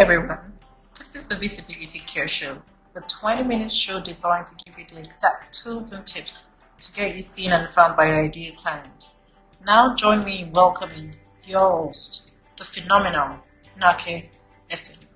everyone, this is the Visibility Care Show, the 20-minute show designed to give you the exact tools and tips to get you seen and found by your ideal client. Now join me in welcoming your host, the phenomenal Nake Essen.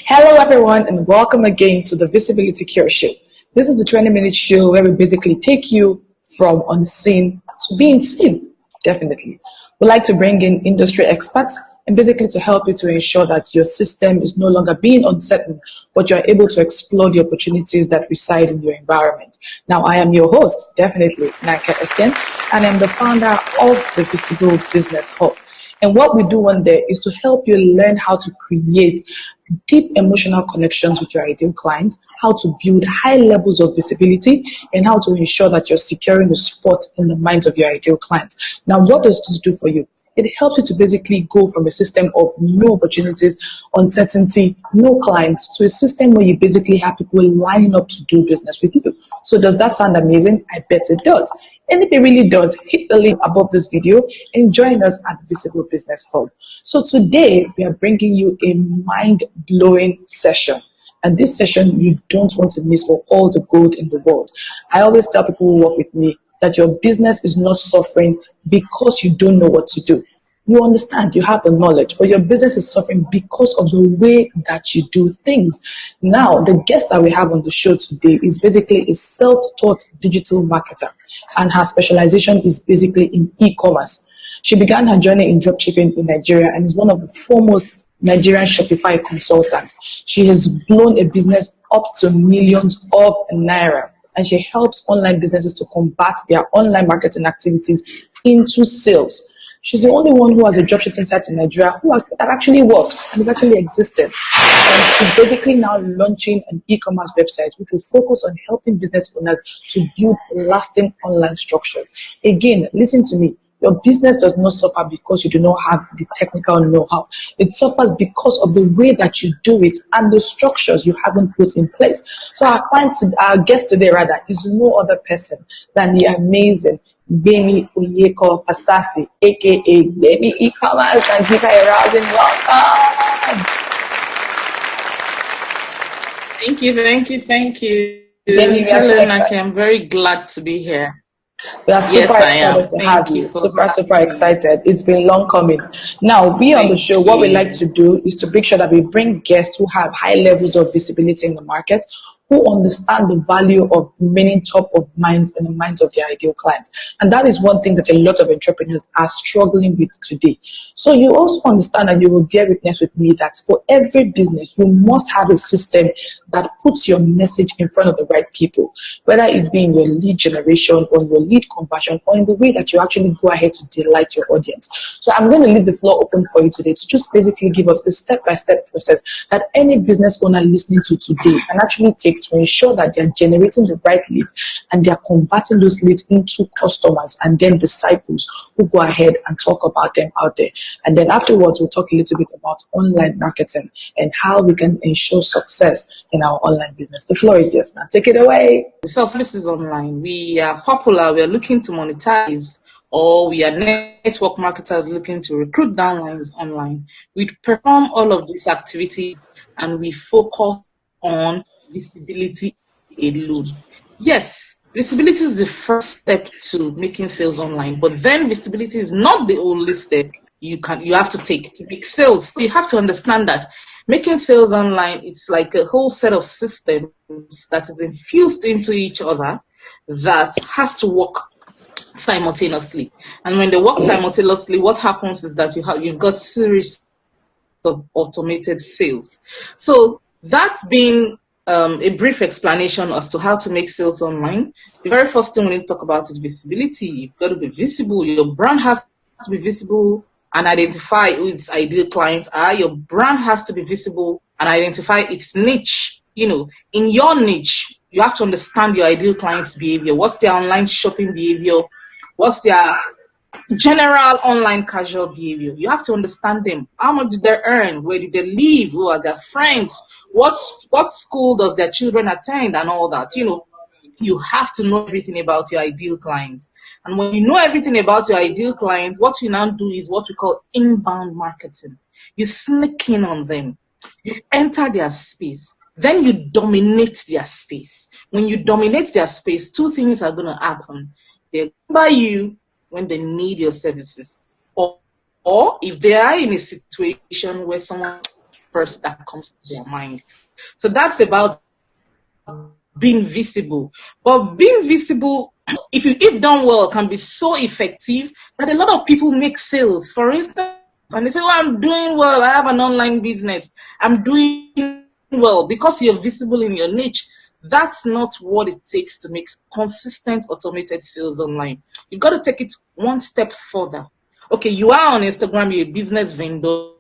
Hello everyone and welcome again to the Visibility Care Show. This is the 20-minute show where we basically take you from unseen to being seen, definitely. We like to bring in industry experts and basically to help you to ensure that your system is no longer being uncertain, but you're able to explore the opportunities that reside in your environment. Now, I am your host, definitely, Nake Essen, and I'm the founder of the Visible Business Hub. And what we do on there is to help you learn how to create deep emotional connections with your ideal clients, how to build high levels of visibility, and how to ensure that you're securing a spot in the minds of your ideal clients. Now, what does this do for you? It helps you to basically go from a system of no opportunities, uncertainty, no clients, to a system where you basically have people lining up to do business with you. So does that sound amazing? I bet it does. And if it really does, hit the link above this video and join us at the Visible Business Hub. So today, we are bringing you a mind-blowing session. And this session, you don't want to miss for all the gold in the world. I always tell people who work with me that your business is not suffering because you don't know what to do. You understand, you have the knowledge, but your business is suffering because of the way that you do things. Now, the guest that we have on the show today is basically a self-taught digital marketer, and her specialization is basically in e-commerce. She began her journey in dropshipping in Nigeria and is one of the foremost Nigerian Shopify consultants. She has blown a business up to millions of naira, and she helps online businesses to convert their online marketing activities into sales. She's the only one who has a dropshipping site in Nigeria that actually works and is actually existed. And she's basically now launching an e-commerce website which will focus on helping business owners to build lasting online structures. Again, listen to me. Your business does not suffer because you do not have the technical know-how. It suffers because of the way that you do it and the structures you haven't put in place. So our guest today is no other person than the amazing Gbemi Onyeko Pasasi, aka Gbemi Ecommerce, and give her a rousing welcome. Thank you. Gbemi, Hello, Naki. I'm very glad to be here. We are super excited to have you. Super excited. It's been long coming. Now, we on the show, what we like to do is to make sure that we bring guests who have high levels of visibility in the market, who understand the value of remaining top of minds in the minds of their ideal clients. And that is one thing that a lot of entrepreneurs are struggling with today. So you also understand, and you will bear witness with me, that for every business, you must have a system that puts your message in front of the right people, whether it be in your lead generation or your lead conversion or in the way that you actually go ahead to delight your audience. So I'm going to leave the floor open for you today to just basically give us a step-by-step process that any business owner listening to today can actually take to ensure that they're generating the right leads and they're converting those leads into customers and then disciples who go ahead and talk about them out there. And then afterwards, we'll talk a little bit about online marketing and how we can ensure success in our online business. The floor is yours now. Take it away. So services online. We are popular. We are looking to monetize, or we are network marketers looking to recruit downlines online. We perform all of these activities and we focus on visibility alone. Yes, visibility is the first step to making sales online, but then visibility is not the only step you have to take to make sales. So you have to understand that making sales online is like a whole set of systems that is infused into each other that has to work simultaneously. And when they work simultaneously, what happens is that you've got series of automated sales. So that being a brief explanation as to how to make sales online. The very first thing we need to talk about is visibility. You've got to be visible. Your brand has to be visible and identify who its ideal clients are. Your brand has to be visible and identify its niche. You know, in your niche, you have to understand your ideal client's behavior. What's their online shopping behavior? What's their general online casual behavior? You have to understand them. How much do they earn? Where do they live? Who are their friends? What school does their children attend and all that? You know, you have to know everything about your ideal client. And when you know everything about your ideal client, what you now do is what we call inbound marketing. You sneak in on them. You enter their space. Then you dominate their space. When you dominate their space, two things are going to happen. They'll buy you when they need your services. Or if they are in a situation where someone first that comes to their mind. So that's about being visible. But being visible, if done well, can be so effective that a lot of people make sales. For instance, and they say, "Oh, I'm doing well. I have an online business. I'm doing well," because you're visible in your niche. That's not what it takes to make consistent automated sales online. You've got to take it one step further. Okay, you are on Instagram, you're a business vendor.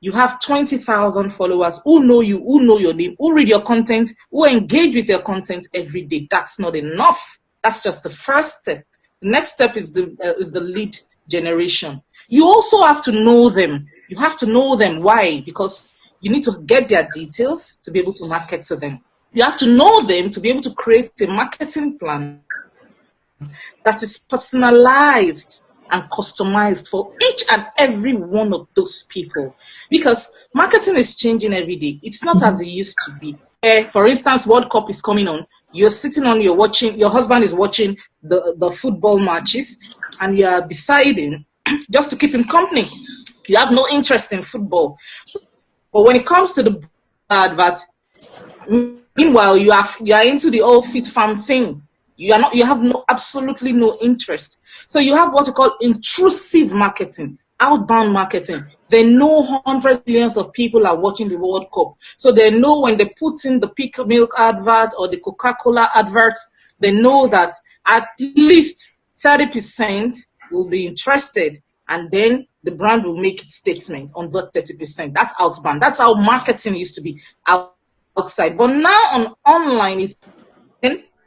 You have 20,000 followers who know you, who know your name, who read your content, who engage with your content every day. That's not enough. That's just the first step. The next step is the lead generation. You also have to know them. You have to know them. Why? Because you need to get their details to be able to market to them. You have to know them to be able to create a marketing plan that is personalized and customized for each and every one of those people. Because marketing is changing every day. It's not as it used to be. For instance, World Cup is coming on. You're sitting on, you're watching, your husband is watching the football matches, and you're deciding just to keep him company. You have no interest in football. But when it comes to the advert, meanwhile, you are into the all fit farm thing. You have absolutely no interest. So you have what you call intrusive marketing, outbound marketing. They know hundreds of millions of people are watching the World Cup. So they know when they put in the Peak Milk advert or the Coca-Cola advert, they know that at least 30% will be interested. And then the brand will make its statement on that 30%. That's outbound. That's how marketing used to be outside. But now on online,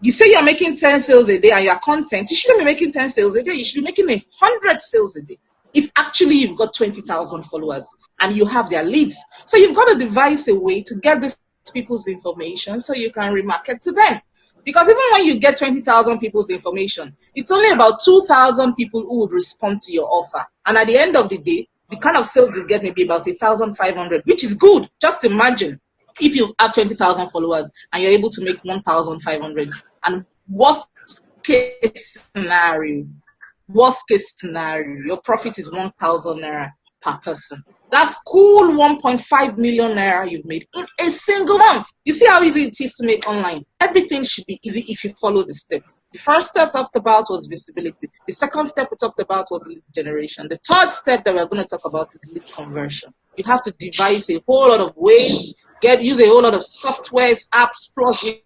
you say you're making 10 sales a day and your content, you shouldn't be making 10 sales a day. You should be making 100 sales a day. If actually you've got 20,000 followers and you have their leads. So you've got to devise a way to get these people's information so you can remarket to them. Because even when you get 20,000 people's information, it's only about 2,000 people who would respond to your offer. And at the end of the day, the kind of sales you get may be about 1,500, which is good. Just imagine if you have 20,000 followers and you're able to make 1,500. And worst case scenario, your profit is 1,000 naira per person. That's cool 1.5 million naira you've made in a single month. You see how easy it is to make online? Everything should be easy if you follow the steps. The first step talked about was visibility. The second step we talked about was lead generation. The third step that we're going to talk about is lead conversion. You have to devise a whole lot of ways, use a whole lot of softwares, apps, plugins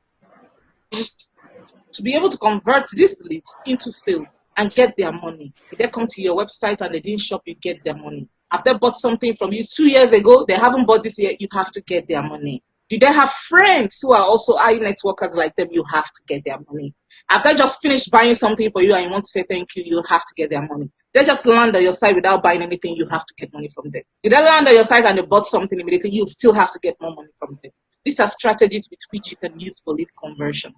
to be able to convert these leads into sales and get their money. If they come to your website and they didn't shop, you get their money. If they bought something from you 2 years ago, they haven't bought this year, you have to get their money. Do they have friends who are also high networkers like them? You have to get their money. If they just finished buying something for you and you want to say thank you, you have to get their money. They just land on your site without buying anything, you have to get money from them. If they land on your site and they bought something immediately, you still have to get more money from them. These are strategies with which you can use for lead conversion.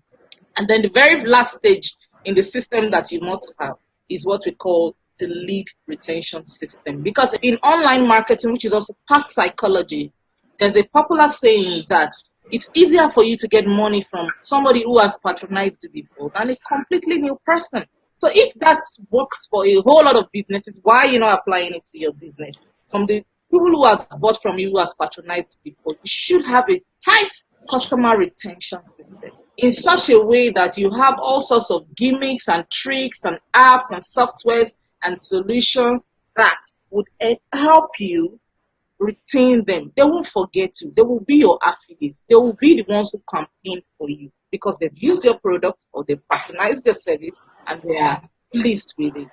And then the very last stage in the system that you must have is what we call the lead retention system. Because in online marketing, which is also part psychology, there's a popular saying that it's easier for you to get money from somebody who has patronized you before than a completely new person. So if that works for a whole lot of businesses, why are you not applying it to your business? From the people who has bought from you, who has patronized you before, you should have a tight customer retention system in such a way that you have all sorts of gimmicks and tricks and apps and softwares and solutions that would help you retain them. They won't forget you. They will be your affiliates. They will be the ones who campaign for you because they've used your product or they've patronized your service and they are pleased with it.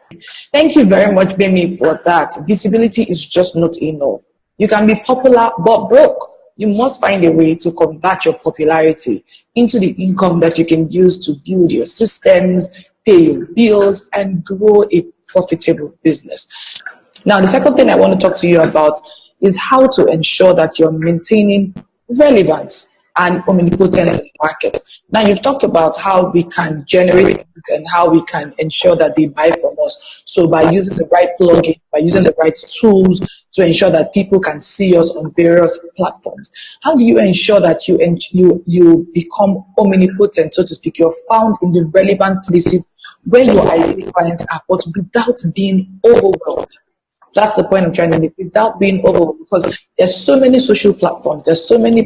Thank you very much, Bemi, for that. Visibility is just not enough. You can be popular but broke. You must find a way to convert your popularity into the income that you can use to build your systems, pay your bills, and grow a profitable business. Now, the second thing I want to talk to you about is how to ensure that you're maintaining relevance and omnipotent in the market. Now, you've talked about how we can generate and how we can ensure that they buy from us. So by using the right plugin, by using the right tools to ensure that people can see us on various platforms. How do you ensure that you become omnipotent, so to speak? You're found in the relevant places where your ideal clients are, but without being overwhelmed. That's the point I'm trying to make, without being overwhelmed, because there's so many social platforms, there's so many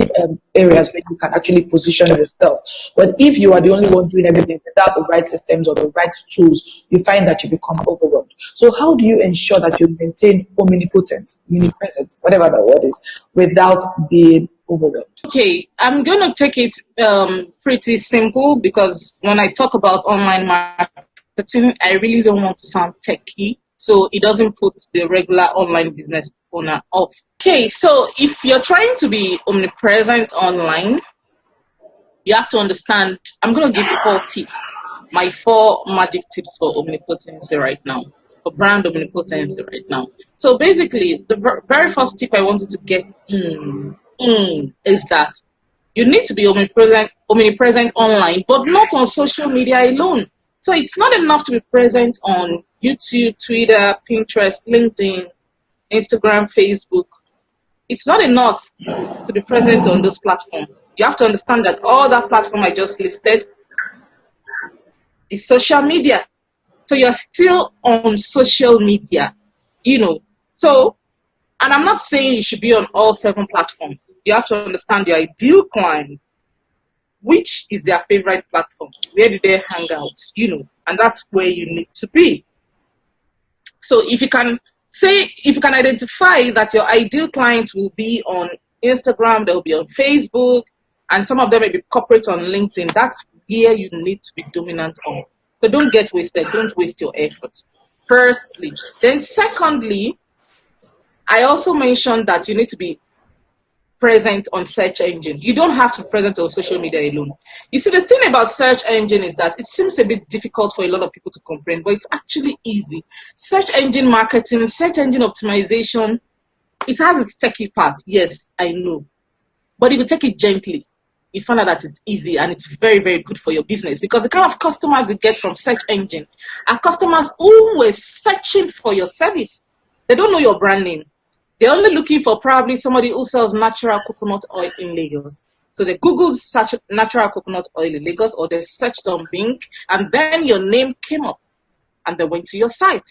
areas where you can actually position yourself. But if you are the only one doing everything without the right systems or the right tools, you find that you become overwhelmed. So how do you ensure that you maintain omnipotent, omnipresent, whatever that word is, without being overwhelmed? Okay, I'm going to take it pretty simple, because when I talk about online marketing, I really don't want to sound techy, so it doesn't put the regular online business owner off. Okay, so if you're trying to be omnipresent online, you have to understand. I'm going to give 4 tips, my 4 magic tips for omnipotency right now, for brand omnipotency right now. So basically, the very first tip I wanted to get is that you need to be omnipresent online, but not on social media alone. So it's not enough to be present on YouTube, Twitter, Pinterest, LinkedIn, Instagram, Facebook. It's not enough to be present on those platforms. You have to understand that all that platform I just listed is social media. So you're still on social media, you know. So, and I'm not saying you should be on all 7 platforms. You have to understand your ideal clients, which is their favorite platform. Where do they hang out, you know, and that's where you need to be. So if you can identify that your ideal clients will be on Instagram, they'll be on Facebook, and some of them may be corporate on LinkedIn, that's where you need to be dominant on. So don't get wasted. Don't waste your effort. Firstly. Then secondly, I also mentioned that you need to be present on search engine. You don't have to be present on social media alone. You see, the thing about search engine is that it seems a bit difficult for a lot of people to comprehend, but it's actually easy. Search engine marketing, search engine optimization, it has its techy parts. Yes, I know. But if you take it gently, you find out that it's easy and it's very, very good for your business, because the kind of customers you get from search engine are customers who were searching for your service. They don't know your brand name. They're only looking for probably somebody who sells natural coconut oil in Lagos. So they Googled search natural coconut oil in Lagos, or they searched on Bing, and then your name came up, and they went to your site,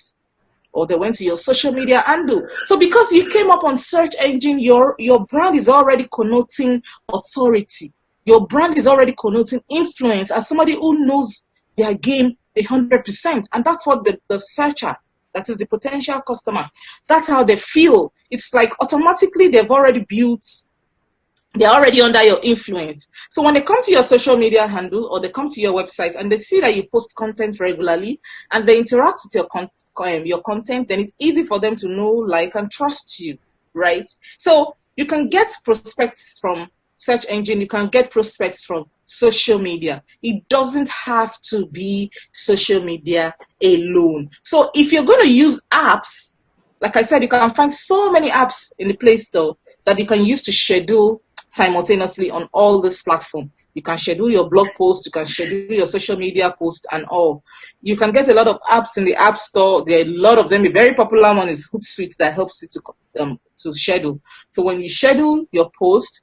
or they went to your social media handle. So because you came up on search engine, your brand is already connoting authority. Your brand is already connoting influence as somebody who knows their game 100%. And that's what the searcher, that is the potential customer, that's how they feel. It's like automatically they're already under your influence. So when they come to your social media handle, or they come to your website and they see that you post content regularly and they interact with your content, then it's easy for them to know, like, and trust you, right? So you can get prospects from search engine, you can get prospects from social media. It doesn't have to be social media alone. So if you're going to use apps, like I said, you can find so many apps in the Play Store that you can use to schedule simultaneously on all this platform. You can schedule your blog post, you can schedule your social media post and all. You can get a lot of apps in the App Store. There are a lot of them. A very popular one is Hootsuite that helps you to schedule. So when you schedule your post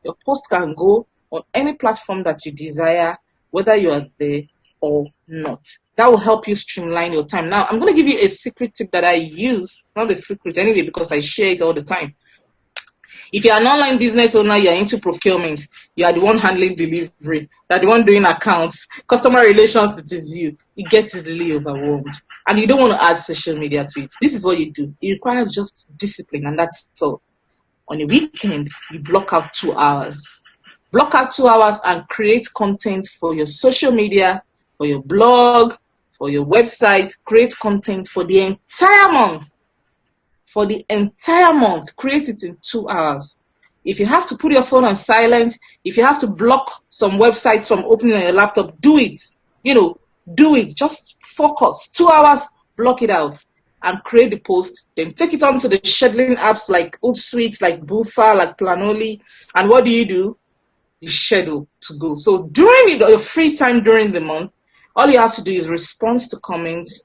can go on any platform that you desire, whether you are there or not. That will help you streamline your time. Now, I'm going to give you a secret tip that I use. It's not a secret anyway, because I share it all the time. If you're an online business owner, you're into procurement, you are the one handling delivery, you're the one doing accounts, customer relations, it is you. It gets easily overwhelmed. And you don't want to add social media to it. This is what you do. It requires just discipline, and that's all. On a weekend, you block out 2 hours. Block out 2 hours and create content for your social media, for your blog, for your website. Create content for the entire month. For the entire month, create it in 2 hours. If you have to put your phone on silent, if you have to block some websites from opening on your laptop, do it. Do it. Just focus. 2 hours, block it out and create the post. Then take it on to the scheduling apps like Hootsuite, like Buffer, like Planoly. And what do? the schedule to go. So during your free time during the month, all you have to do is respond to comments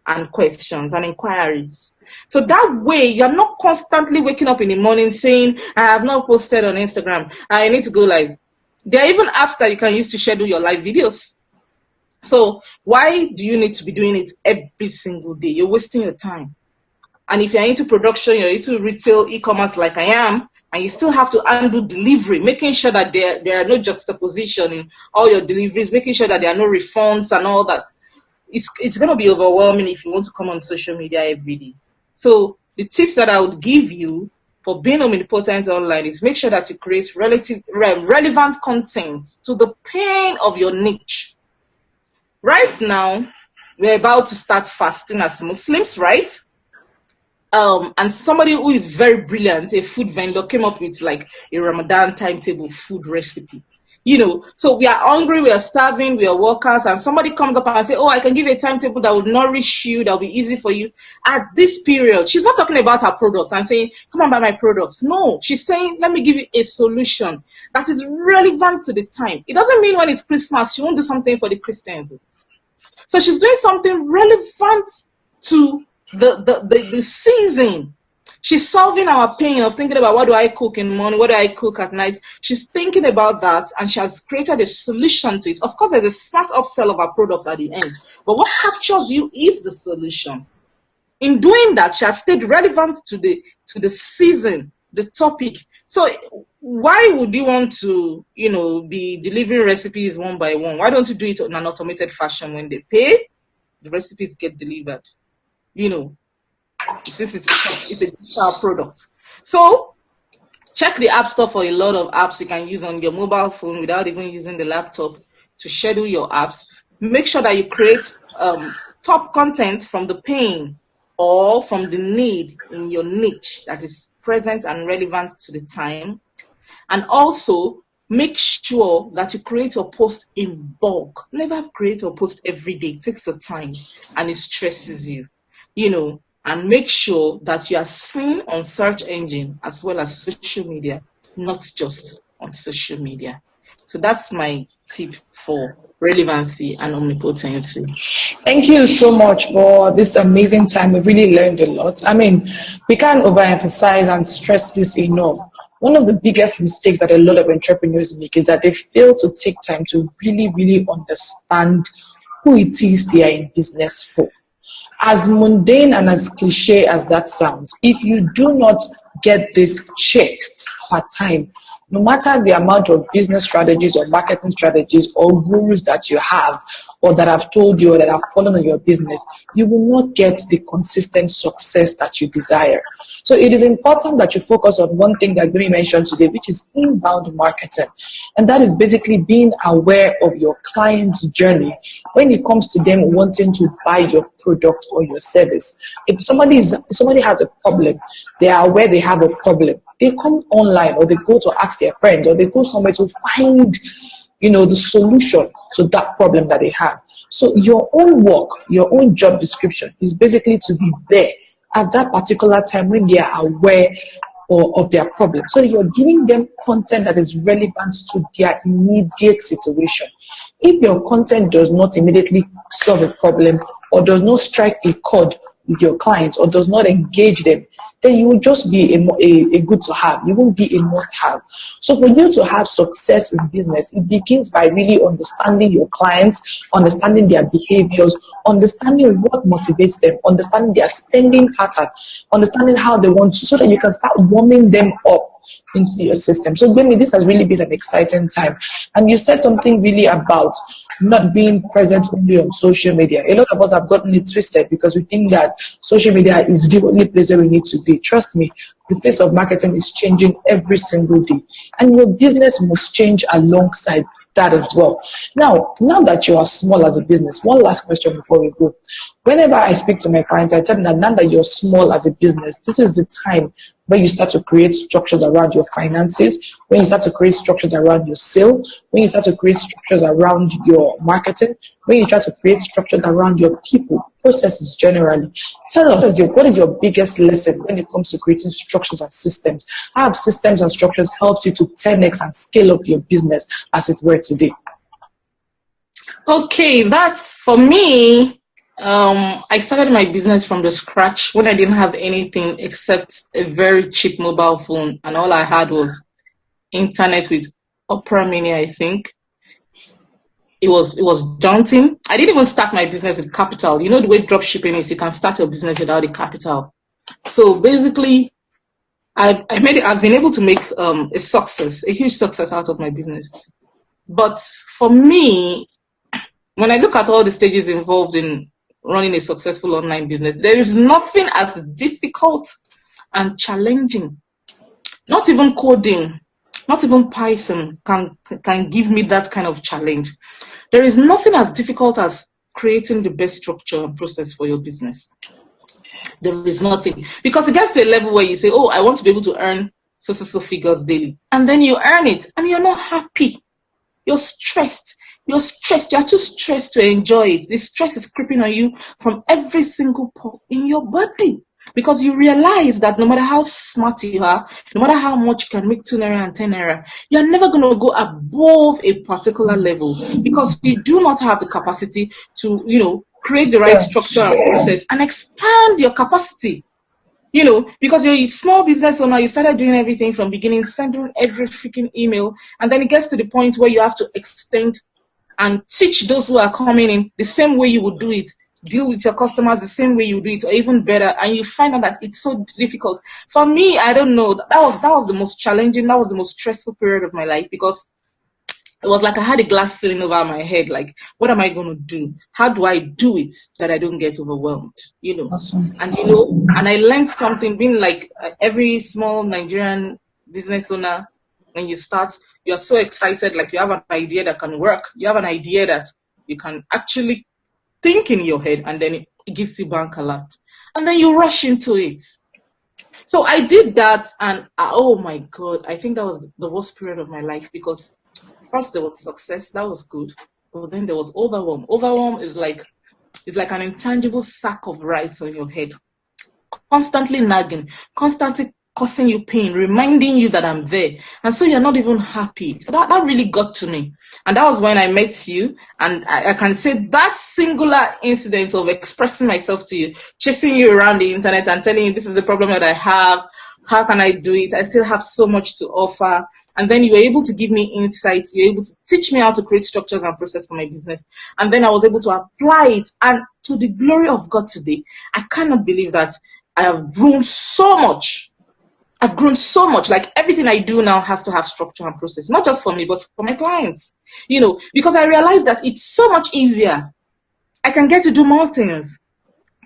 and questions and inquiries. So that way, you're not constantly waking up in the morning saying, I have not posted on Instagram, I need to go live. There are even apps that you can use to schedule your live videos. So why do you need to be doing it every single day? You're wasting your time. And if you're into production, you're into retail, e-commerce like I am, and you still have to handle delivery, making sure that there are no juxtaposition in all your deliveries, making sure that there are no refunds and all that. It's going to be overwhelming if you want to come on social media every day. So the tips that I would give you for being omnipotent online is make sure that you create relevant content to the pain of your niche. Right now, we're about to start fasting as Muslims, right? And somebody who is very brilliant, a food vendor, came up with like a Ramadan timetable food recipe. So we are hungry, we are starving, we are workers, and somebody comes up and say, oh, I can give you a timetable that will nourish you, that will be easy for you at this period. She's not talking about her products and saying, come and buy my products. No, she's saying, let me give you a solution that is relevant to the time. It doesn't mean when it's Christmas, she won't do something for the Christians. So she's doing something relevant to the season. She's solving our pain of thinking about what do I cook in the morning, what do I cook at night. She's thinking about that, and she has created a solution to it. Of course, there's a smart upsell of her product at the end, but what captures you is the solution. In doing that, she has stayed relevant to the season, the topic. So why would you want to, be delivering recipes one by one? Why don't you do it in an automated fashion? When they pay, the recipes get delivered. Since it's a digital product. So check the App Store for a lot of apps you can use on your mobile phone without even using the laptop to schedule your apps. Make sure that you create top content from the pain or from the need in your niche that is present and relevant to the time. And also make sure that you create a post in bulk. Never create a post every day. It takes your time and it stresses you. And make sure that you are seen on search engine as well as social media, not just on social media. So that's my tip for relevancy and omnipotency. Thank you so much for this amazing time. We really learned a lot. I mean, we can't overemphasize and stress this enough. One of the biggest mistakes that a lot of entrepreneurs make is that they fail to take time to really, really understand who it is they are in business for. As mundane and as cliche as that sounds, if you do not get this checked per time, no matter the amount of business strategies or marketing strategies or gurus that you have or that have told you or that have fallen on your business, you will not get the consistent success that you desire. So it is important that you focus on one thing that Gary mentioned today, which is inbound marketing. And that is basically being aware of your client's journey when it comes to them wanting to buy your product or your service. If somebody has a problem, they are aware they have a problem. They come online or they go to ask their friends or they go somewhere to find, the solution to that problem that they have. So your own work, your own job description is basically to be there at that particular time when they are aware of their problem. So you're giving them content that is relevant to their immediate situation. If your content does not immediately solve a problem or does not strike a chord with your clients or does not engage them, then you will just be a good to have. You won't be a must have. So for you to have success in business, it begins by really understanding your clients, understanding their behaviors, understanding what motivates them, understanding their spending pattern, understanding how they want to, so that you can start warming them up into your system. So Gbemi, this has really been an exciting time. And you said something really about not being present only on social media. A lot of us have gotten it twisted because we think that social media is the only place where we need to be. Trust me, the face of marketing is changing every single day. And your business must change alongside that as well. Now that you are small as a business, one last question before we go. Whenever I speak to my clients, I tell them that now that you're small as a business, this is the time when you start to create structures around your finances, when you start to create structures around your sale, when you start to create structures around your marketing, when you try to create structures around your people, processes generally. Tell us, what is your biggest lesson when it comes to creating structures and systems? How have systems and structures helped you to 10x and scale up your business as it were today? Okay, that's for me. I started my business from the scratch when I didn't have anything except a very cheap mobile phone, and all I had was internet with Opera Mini, I think. It was daunting. I didn't even start my business with capital. You know the way drop shipping is, you can start your business without the capital. So basically, I've been able to make a huge success out of my business. But for me, when I look at all the stages involved in running a successful online business, there is nothing as difficult and challenging. Not even coding, not even Python can give me that kind of challenge. There is nothing as difficult as creating the best structure and process for your business. There is nothing. Because it gets to a level where you say, oh, I want to be able to earn so figures daily. And then you earn it and you're not happy. You're stressed. You're too stressed to enjoy it. The stress is creeping on you from every single part in your body. Because you realize that no matter how smart you are, no matter how much you can make 2 naira and 10 naira, you're never going to go above a particular level because you do not have the capacity to, create the right structure and process and expand your capacity. Because you're a small business owner, you started doing everything from beginning, sending every freaking email, and then it gets to the point where you have to extend and teach those who are coming in the same way you would do it, deal with your customers the same way you do it, or even better, and you find out that it's so difficult. For me, I don't know, that was the most challenging, that was the most stressful period of my life, because it was like I had a glass ceiling over my head, like, what am I going to do? How do I do it that I don't get overwhelmed? Awesome. And I learned something, being like every small Nigerian business owner, when you start, you're so excited, like you have an idea that can work. You have an idea that you can actually think in your head, and then it gives you bank alert. And then you rush into it. So I did that, and oh my God, I think that was the worst period of my life, because first there was success, that was good, but then there was overwhelm. Overwhelm is like an intangible sack of rice on your head, constantly nagging, constantly causing you pain, reminding you that I'm there. And so you're not even happy. So that really got to me. And that was when I met you. And I can say that singular incident of expressing myself to you, chasing you around the internet and telling you this is the problem that I have. How can I do it? I still have so much to offer. And then you were able to give me insights. You were able to teach me how to create structures and process for my business. And then I was able to apply it. And to the glory of God today, I cannot believe that I have grown so much. I've grown so much. Like, everything I do now has to have structure and process, not just for me, but for my clients, because I realize that it's so much easier. I can get to do more things.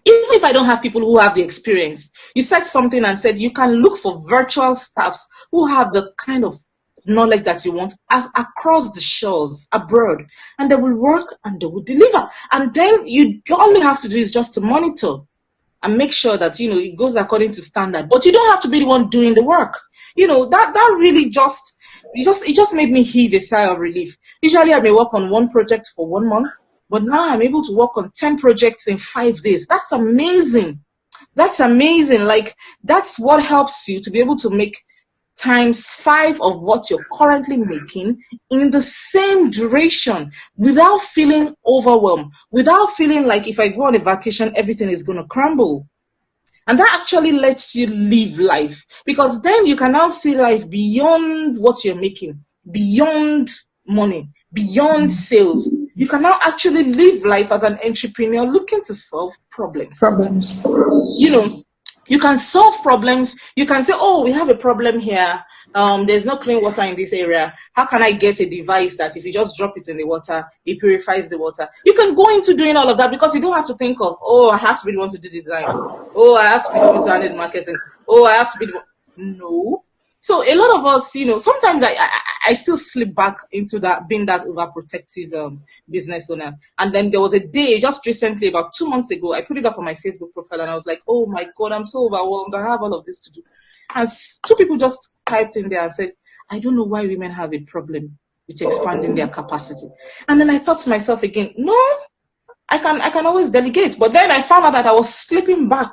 Even if I don't have people who have the experience. You said something and said you can look for virtual staffs who have the kind of knowledge that you want across the shores abroad, and they will work and they will deliver. And then all you have to do is just to monitor and make sure that it goes according to standard. But you don't have to be the one doing the work. That really just made me heave a sigh of relief. Usually I may work on one project for 1 month, but now I'm able to work on 10 projects in 5 days. That's amazing. Like, that's what helps you to be able to make ×5 of what you're currently making in the same duration, without feeling overwhelmed, without feeling like if I go on a vacation, everything is going to crumble. And that actually lets you live life, because then you can now see life beyond what you're making, beyond money, beyond sales. You can now actually live life as an entrepreneur looking to solve problems. You can solve problems. You can say, oh, we have a problem here. There's no clean water in this area. How can I get a device that if you just drop it in the water, it purifies the water? You can go into doing all of that, because you don't have to think of, oh, I have to be the one to do the design. Oh, I have to be the one to handle the marketing. Oh, I have to be the one. No. So a lot of us, sometimes I still slip back into that, being that overprotective business owner. And then there was a day just recently, about 2 months ago, I put it up on my Facebook profile and I was like, oh my God, I'm so overwhelmed. I have all of this to do. And two people just typed in there and said, I don't know why women have a problem with expanding their capacity. And then I thought to myself again, no, I can always delegate. But then I found out that I was slipping back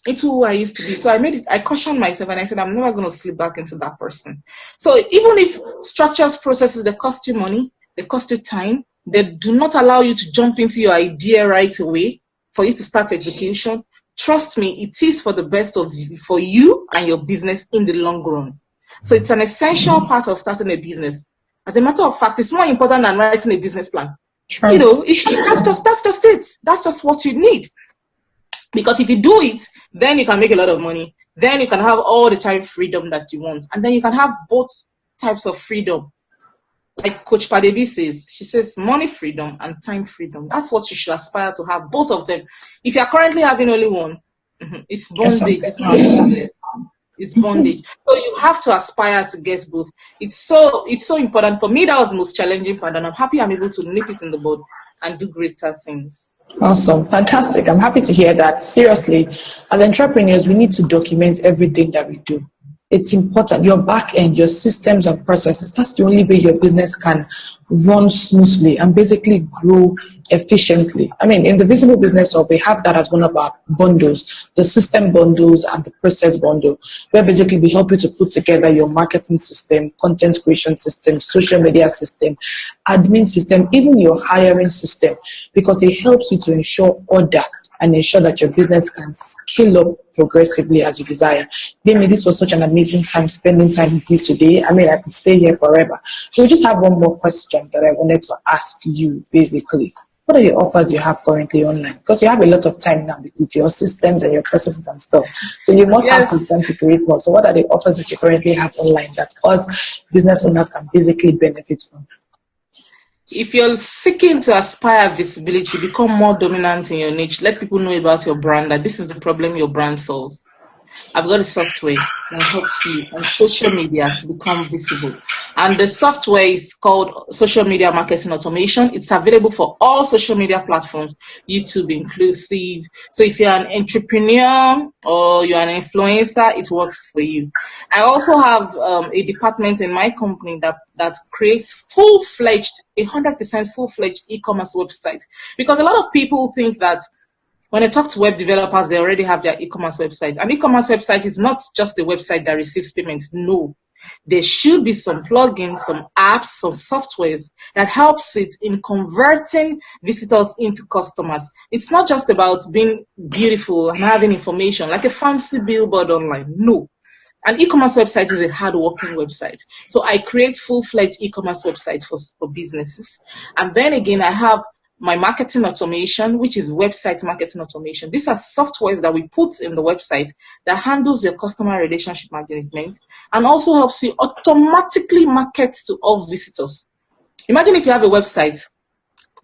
into who I used to be. So I cautioned myself and I said, I'm never going to slip back into that person. So even if structures, processes, they cost you money, they cost you time, they do not allow you to jump into your idea right away for you to start execution, trust me, it is for the best of you, for you and your business in the long run. So it's an essential part of starting a business. As a matter of fact, it's more important than writing a business plan. Sure. That's just it. That's just what you need. Because if you do it, then you can make a lot of money. Then you can have all the time freedom that you want. And then you can have both types of freedom. Like Coach Padevi says, she says money freedom and time freedom. That's what you should aspire to have, both of them. If you're currently having only one, it's bondage. It's bondage. So you have to aspire to get both. It's so important. For me, that was the most challenging part, and I'm happy I'm able to nip it in the bud and do greater things. Awesome. Fantastic. I'm happy to hear that. Seriously, as entrepreneurs, we need to document everything that we do. It's important. Your back end, your systems and processes, that's the only way your business can run smoothly and basically grow efficiently. I mean, in the Visible Business Hub, we have that as one of our bundles, the system bundles and the process bundle, where basically we help you to put together your marketing system, content creation system, social media system, admin system, even your hiring system, because it helps you to ensure order and ensure that your business can scale up progressively as you desire. Demi, this was such an amazing time spending time with you today. I mean, I could stay here forever. So we just have one more question that I wanted to ask you, basically. What are the offers you have currently online? Because you have a lot of time now with your systems and your processes and stuff. So you must have some time to create more. So what are the offers that you currently have online that us business owners can basically benefit from? If you're seeking to aspire visibility, become more dominant in your niche, let people know about your brand, that this is the problem your brand solves. I've got a software that helps you on social media to become visible. And the software is called Social Media Marketing Automation. It's available for all social media platforms, YouTube inclusive. So if you're an entrepreneur or you're an influencer, it works for you. I also have a department in my company that creates full-fledged, 100% full-fledged e-commerce website. Because a lot of people think that when I talk to web developers, they already have their e-commerce website. An e-commerce website is not just a website that receives payments. No. There should be some plugins, some apps, some softwares that helps it in converting visitors into customers. It's not just about being beautiful and having information like a fancy billboard online. No. An e-commerce website is a hard-working website. So I create full-fledged e-commerce websites for businesses. And then again, I have my marketing automation, which is website marketing automation. These are softwares that we put in the website that handles your customer relationship management and also helps you automatically market to all visitors. Imagine if you have a website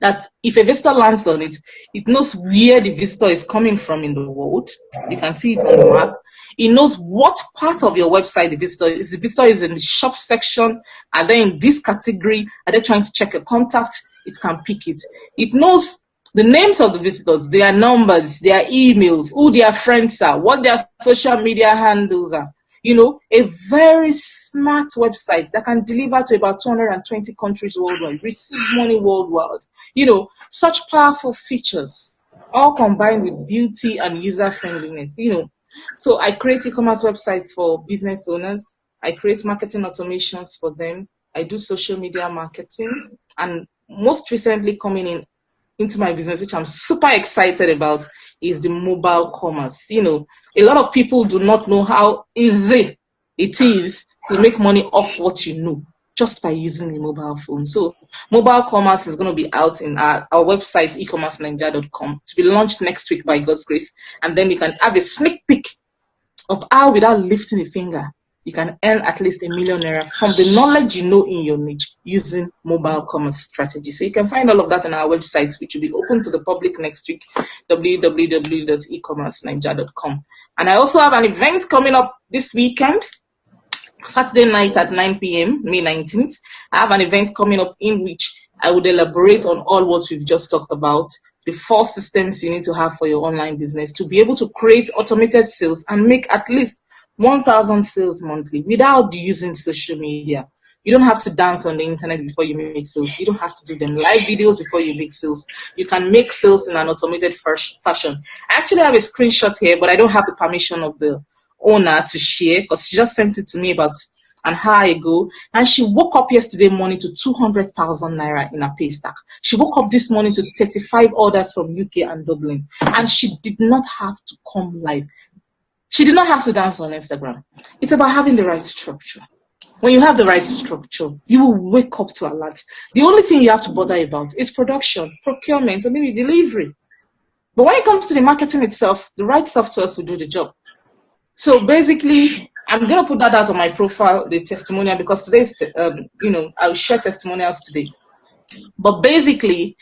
that if a visitor lands on it, it knows where the visitor is coming from in the world. You can see it on the map. It knows what part of your website the visitor is. The visitor is in the shop section. Are they in this category? Are they trying to check a contact? It can pick it. It knows the names of the visitors, their numbers, their emails, who their friends are, what their social media handles are. A very smart website that can deliver to about 220 countries worldwide, receive money worldwide. Such powerful features, all combined with beauty and user friendliness. So I create e-commerce websites for business owners. I create marketing automations for them. I do social media marketing, and most recently coming into my business, which I'm super excited about, is the mobile commerce. A lot of people do not know how easy it is to make money off what you know just by using a mobile phone. So mobile commerce is going to be out in our website, ecommerceninja.com, to be launched next week by God's grace. And then you can have a sneak peek of how, without lifting a finger, you can earn at least ₦1 million from the knowledge you know in your niche using mobile commerce strategy. So you can find all of that on our website, which will be open to the public next week, www.ecommerceninja.com. And I also have an event coming up this weekend. Saturday night at 9 p.m., May 19th, I have an event coming up in which I would elaborate on all what we've just talked about, the 4 systems you need to have for your online business to be able to create automated sales and make at least 1,000 sales monthly without using social media. You don't have to dance on the internet before you make sales. You don't have to do them live videos before you make sales. You can make sales in an automated fashion. I actually have a screenshot here, but I don't have the permission of the owner to share because she just sent it to me about an hour ago, and she woke up yesterday morning to 200,000 naira in her pay stack. She woke up this morning to 35 orders from UK and Dublin, and she did not have to come live. She did not have to dance on Instagram. It's about having the right structure. When you have the right structure, you will wake up to alert. The only thing you have to bother about is production, procurement, and maybe delivery. But when it comes to the marketing itself, the right software will do the job. So basically, I'm going to put that out on my profile, the testimonial, because today's, I'll share testimonials today. But basically,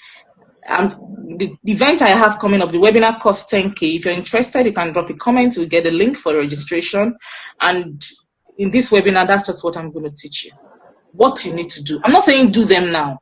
the event I have coming up, the webinar costs 10K. If you're interested, you can drop a comment. We'll get the link for registration. And in this webinar, that's just what I'm going to teach you. What you need to do. I'm not saying do them now.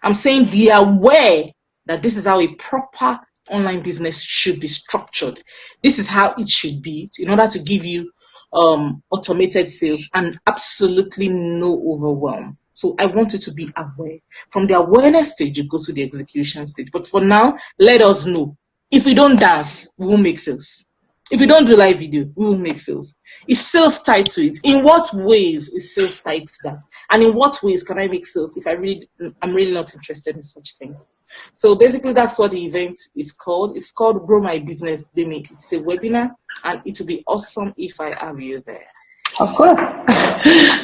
I'm saying be aware that this is how a proper online business should be structured. This is how it should be in order to give you automated sales and absolutely no overwhelm. So I want you to be aware. From the awareness stage, you go to the execution stage. But for now, let us know. If we don't dance, we won't make sales. If we don't do live video, we will make sales. Is sales tied to it? In what ways is sales tied to that? And in what ways can I make sales if I'm really not interested in such things? So basically, that's what the event is called. It's called Grow My Business Demi. It's a webinar, and it will be awesome if I have you there. Of course.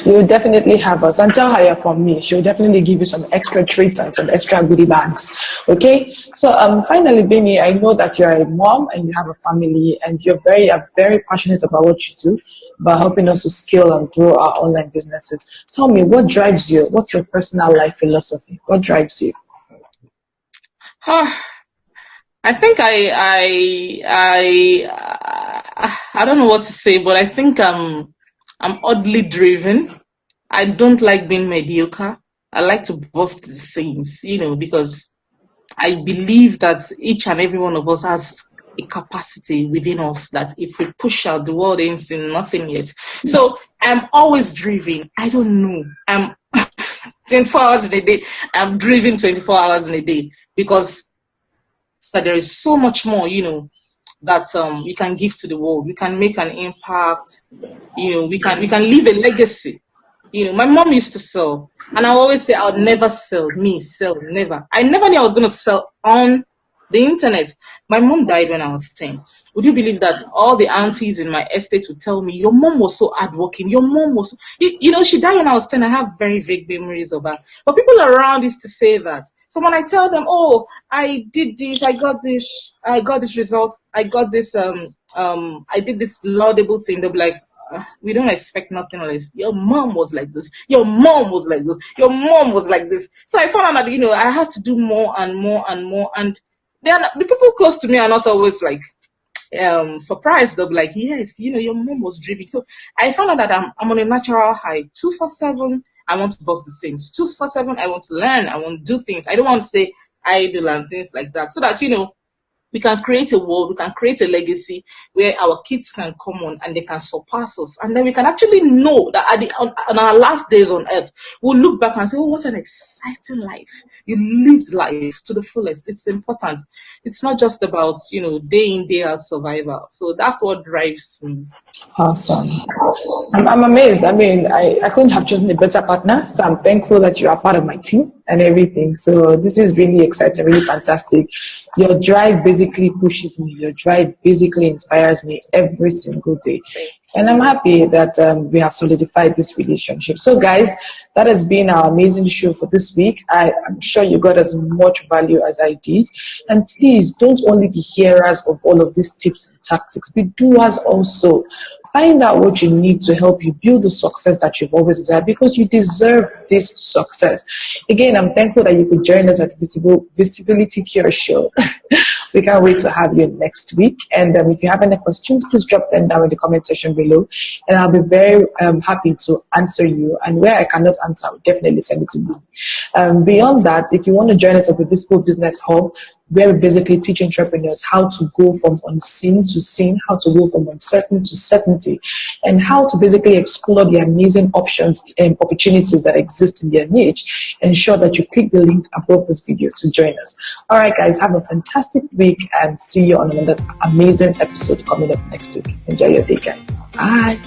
You will definitely have us. And tell her you're from me. She'll definitely give you some extra treats and some extra goodie bags. Okay? So finally, Bemi, I know that you're a mom and you have a family and you're very passionate about what you do, about helping us to scale and grow our online businesses. Tell me, what drives you? What's your personal life philosophy? What drives you? I think I don't know what to say, but I think I'm oddly driven. I don't like being mediocre. I like to bust the seams, because I believe that each and every one of us has a capacity within us that if we push out, the world ain't seen nothing yet. So I'm always driven. I don't know. I'm 24 hours in a day. I'm driven 24 hours in a day because there is so much more, that we can give to the world. We can make an impact. We can leave a legacy. My mom used to sell, and I always say I would never sell. Never. I never knew I was going to sell on the internet. My mom died when I was 10. Would you believe that all the aunties in my estate would tell me, your mom was so hardworking, your mom was, she died when I was 10. I have very vague memories of her. But people around used to say that. So when I tell them, oh, I did this, I got this result, I got this, I did this laudable thing, they'll be like, we don't expect nothing less. Your mom was like this. Your mom was like this. Your mom was like this. So I found out that, I had to do more and more and more. And the people close to me are not always like surprised. They'll be like, yes, your mom was driven. So I found out that I'm on a natural high. 247, I want to bust the same. 247, I want to learn. I want to do things. I don't want to say idle and things like that. So that, we can create a world, we can create a legacy where our kids can come on and they can surpass us. And then we can actually know that on our last days on earth, we'll look back and say, oh, what an exciting life. You lived life to the fullest. It's important. It's not just about, day in, day out survival. So that's what drives me. Awesome. I'm amazed. I mean, I couldn't have chosen a better partner. So I'm thankful that you are part of my team and everything. So this is really exciting, really fantastic. Your drive basically pushes me. Your drive basically inspires me every single day. And I'm happy that we have solidified this relationship. So guys, that has been our amazing show for this week. I'm sure you got as much value as I did. And please don't only be hearers of all of these tips and tactics, be doers also. Find out what you need to help you build the success that you've always desired, because you deserve this success. Again, I'm thankful that you could join us at the Visibility Cure Show. We can't wait to have you next week. And if you have any questions, please drop them down in the comment section below. And I'll be very happy to answer you. And where I cannot answer, I'll definitely send it to you. Beyond that, if you want to join us at the Visible Business Hub, where we basically teach entrepreneurs how to go from unseen to seen, how to go from uncertain to certainty, and how to basically explore the amazing options and opportunities that exist in their niche, ensure that you click the link above this video to join us. All right, guys, have a fantastic week and see you on another amazing episode coming up next week. Enjoy your day, guys. Bye.